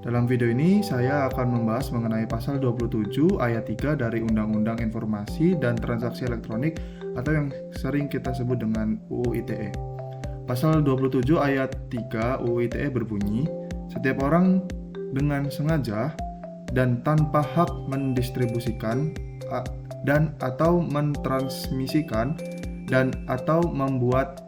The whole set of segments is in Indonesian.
Dalam video ini saya akan membahas mengenai pasal 27 ayat 3 dari Undang-Undang Informasi dan Transaksi Elektronik atau yang sering kita sebut dengan UU ITE. Pasal 27 ayat 3 UU ITE berbunyi, setiap orang dengan sengaja dan tanpa hak mendistribusikan dan atau mentransmisikan dan atau membuat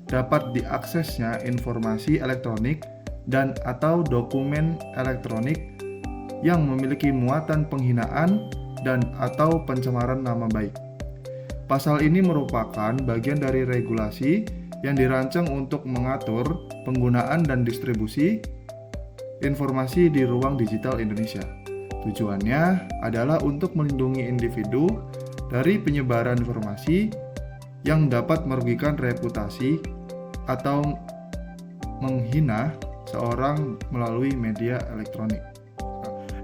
dapat diaksesnya informasi elektronik dan atau dokumen elektronik yang memiliki muatan penghinaan dan atau pencemaran nama baik. Pasal ini merupakan bagian dari regulasi yang dirancang untuk mengatur penggunaan dan distribusi informasi di ruang digital Indonesia. Tujuannya adalah untuk melindungi individu dari penyebaran informasi yang dapat merugikan reputasi atau menghina seorang melalui media elektronik.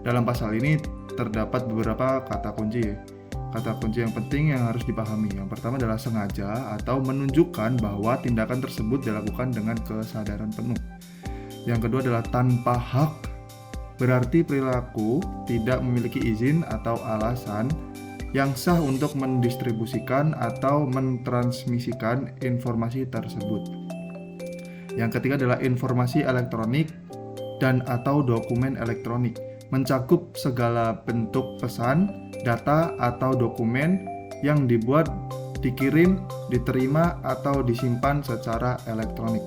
Dalam pasal ini terdapat beberapa kata kunci. Kata kunci yang penting yang harus dipahami. Yang pertama adalah sengaja atau menunjukkan bahwa tindakan tersebut dilakukan dengan kesadaran penuh. Yang kedua adalah tanpa hak, berarti perilaku tidak memiliki izin atau alasan yang sah untuk mendistribusikan atau mentransmisikan informasi tersebut. Yang ketiga adalah informasi elektronik dan atau dokumen elektronik, mencakup segala bentuk pesan, data atau dokumen yang dibuat, dikirim, diterima atau disimpan secara elektronik.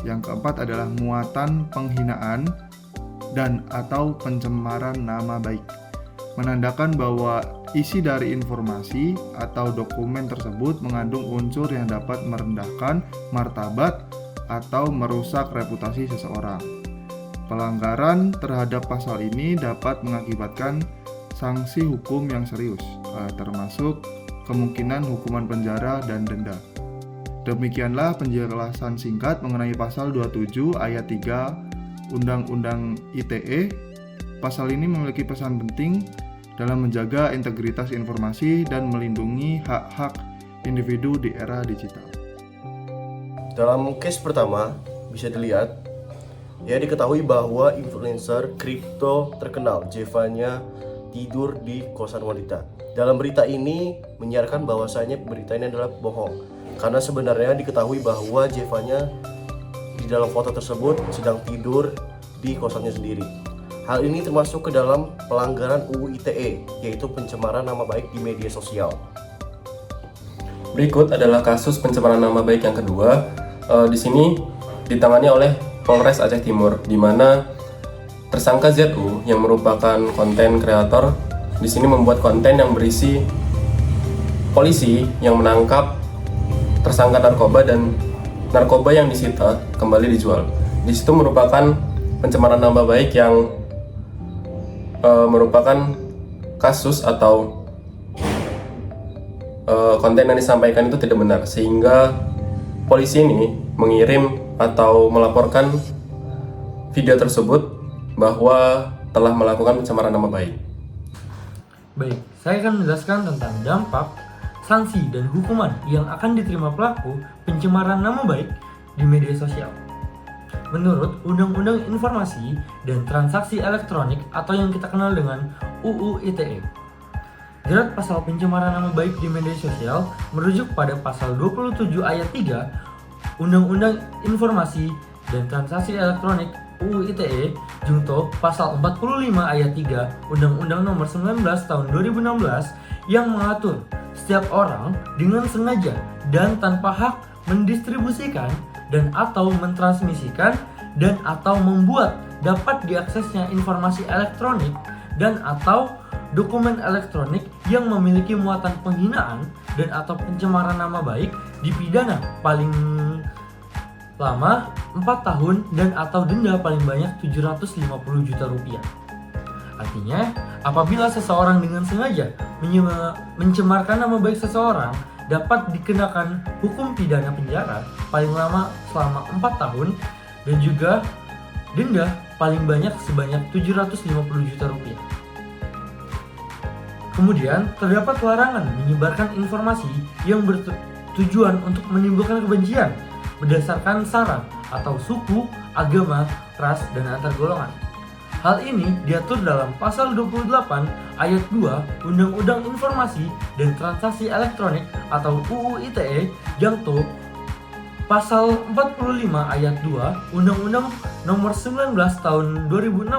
Yang keempat adalah muatan penghinaan dan atau pencemaran nama baik, menandakan bahwa isi dari informasi atau dokumen tersebut mengandung unsur yang dapat merendahkan martabat atau merusak reputasi seseorang. Pelanggaran terhadap pasal ini dapat mengakibatkan sanksi hukum yang serius, termasuk kemungkinan hukuman penjara dan denda. Demikianlah penjelasan singkat mengenai pasal 27 ayat 3 Undang-Undang ITE. Pasal ini memiliki pesan penting dalam menjaga integritas informasi dan melindungi hak-hak individu di era digital. Dalam case pertama, bisa dilihat, ya diketahui bahwa influencer kripto terkenal, Jevanya, tidur di kosan wanita. Dalam berita ini menyiarkan bahwasanya berita ini adalah bohong, karena sebenarnya diketahui bahwa Jevanya di dalam foto tersebut sedang tidur di kosannya sendiri. Hal ini termasuk ke dalam pelanggaran UU ITE, yaitu pencemaran nama baik di media sosial. Berikut adalah kasus pencemaran nama baik yang kedua. Di sini ditangani oleh Polres Aceh Timur, di mana tersangka ZU yang merupakan konten kreator di sini membuat konten yang berisi polisi yang menangkap tersangka narkoba dan narkoba yang disita kembali dijual. Di situ merupakan pencemaran nama baik yang merupakan kasus atau konten yang disampaikan itu tidak benar, sehingga polisi ini mengirim atau melaporkan video tersebut bahwa telah melakukan pencemaran nama baik. Baik, saya akan menjelaskan tentang dampak, sanksi, dan hukuman yang akan diterima pelaku pencemaran nama baik di media sosial. Menurut Undang-Undang Informasi dan Transaksi Elektronik atau yang kita kenal dengan UU ITE, jerat pasal pencemaran nama baik di media sosial merujuk pada pasal 27 ayat 3 Undang-Undang Informasi dan Transaksi Elektronik UU ITE junto pasal 45 ayat 3 Undang-Undang Nomor 19 Tahun 2016 yang mengatur setiap orang dengan sengaja dan tanpa hak mendistribusikan dan atau mentransmisikan dan atau membuat dapat diaksesnya informasi elektronik dan atau dokumen elektronik yang memiliki muatan penghinaan dan atau pencemaran nama baik dipidana paling lama 4 tahun dan atau denda paling banyak 750 juta rupiah. Artinya, apabila seseorang dengan sengaja mencemarkan nama baik seseorang dapat dikenakan hukum pidana penjara paling lama selama 4 tahun dan juga denda paling banyak sebanyak 750 juta rupiah. Kemudian, terdapat larangan menyebarkan informasi yang bertujuan untuk menimbulkan kebencian berdasarkan sara atau suku, agama, ras, dan antar golongan. Hal ini diatur dalam pasal 28 ayat 2 Undang-Undang Informasi dan Transaksi Elektronik atau UU ITE Jangto, pasal 45 ayat 2 Undang-Undang Nomor 19 Tahun 2016,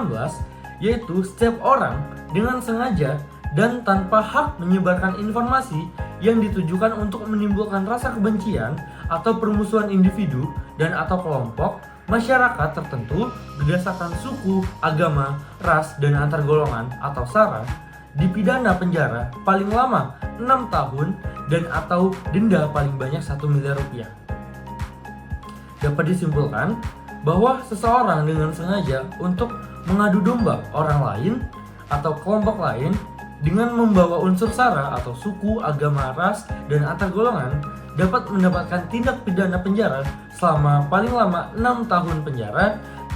yaitu setiap orang dengan sengaja dan tanpa hak menyebarkan informasi yang ditujukan untuk menimbulkan rasa kebencian atau permusuhan individu dan atau kelompok masyarakat tertentu berdasarkan suku, agama, ras, dan antar golongan atau SARA dipidana penjara paling lama 6 tahun dan atau denda paling banyak 1 miliar rupiah. Dapat disimpulkan bahwa seseorang dengan sengaja untuk mengadu domba orang lain atau kelompok lain dengan membawa unsur SARA atau suku, agama, ras, dan antar golongan dapat mendapatkan tindak pidana penjara selama paling lama 6 tahun penjara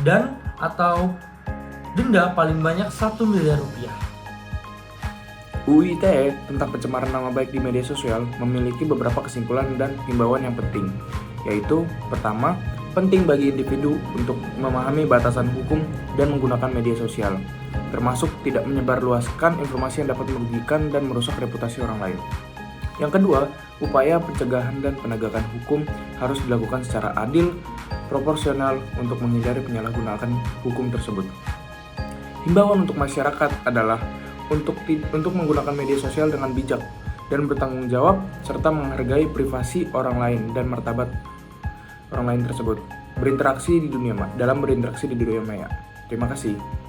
dan atau denda paling banyak 1 miliar rupiah. UU ITE tentang pencemaran nama baik di media sosial memiliki beberapa kesimpulan dan himbauan yang penting, yaitu pertama, penting bagi individu untuk memahami batasan hukum dan menggunakan media sosial, termasuk tidak menyebarluaskan informasi yang dapat merugikan dan merusak reputasi orang lain. Yang kedua, upaya pencegahan dan penegakan hukum harus dilakukan secara adil, proporsional untuk menghindari penyalahgunaan hukum tersebut. Himbauan untuk masyarakat adalah untuk menggunakan media sosial dengan bijak dan bertanggung jawab serta menghargai privasi orang lain dan martabat orang lain tersebut. Berinteraksi di dunia dalam berinteraksi di dunia maya. Terima kasih.